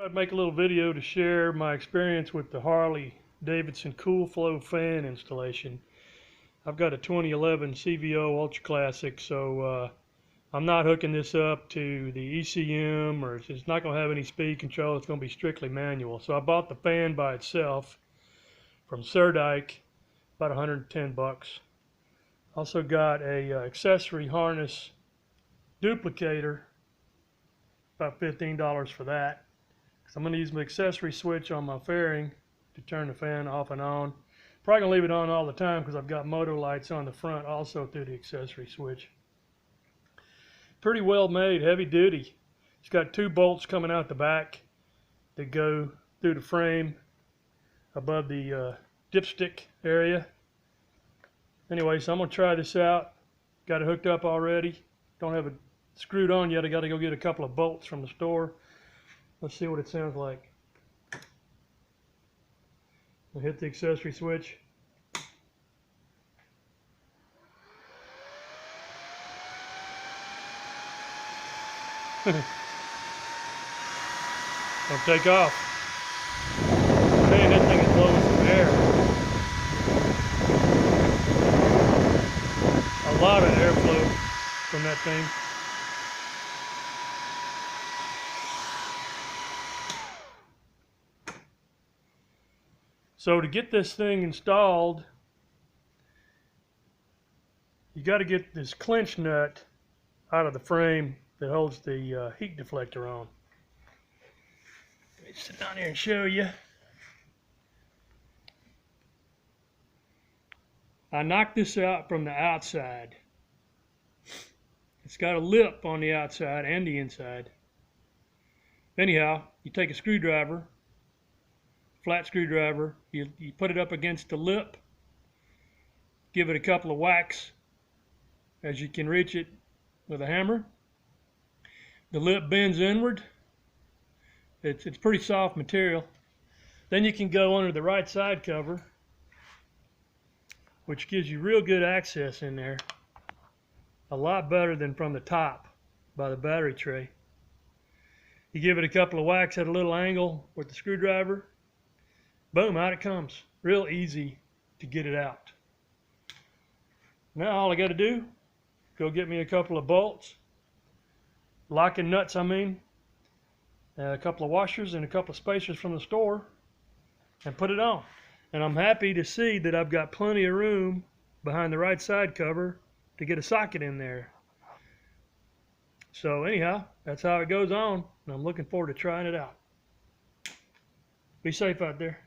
I'd make a little video to share my experience with the Harley Davidson CoolFlow Fan installation. I've got a 2011 CVO Ultra Classic, so I'm not hooking this up to the ECM, or it's not going to have any speed control. It's going to be strictly manual. So I bought the fan by itself from Surdike, about 110 bucks. Also got a accessory harness duplicator, about $15 for that. So I'm going to use my accessory switch on my fairing to turn the fan off and on. Probably going to leave it on all the time because I've got moto lights on the front also through the accessory switch. Pretty well made, heavy duty. It's got two bolts coming out the back that go through the frame above the dipstick area. Anyway, so I'm going to try this out. Got it hooked up already. Don't have it screwed on yet. I got to go get a couple of bolts from the store. Let's see what it sounds like. I'll hit the accessory switch. Don't take off. Man, that thing is blowing some air. A lot of airflow from that thing. So to get this thing installed, you got to get this clinch nut out of the frame that holds the heat deflector on. Let me sit down here and show you. I knocked this out from the outside. It's got a lip on the outside and the inside. Anyhow, you take a screwdriver, flat screwdriver, you put it up against the lip, give it a couple of whacks as you can reach it with a hammer. The lip bends inward. It's pretty soft material. Then you can go under the right side cover, which gives you real good access in there. A lot better than from the top by the battery tray. You give it a couple of whacks at a little angle with the screwdriver. Boom, out it comes. Real easy to get it out. Now all I got to do, go get me a couple of bolts, locking nuts I mean, a couple of washers and a couple of spacers from the store, and put it on. And I'm happy to see that I've got plenty of room behind the right side cover to get a socket in there. So anyhow, that's how it goes on, and I'm looking forward to trying it out. Be safe out there.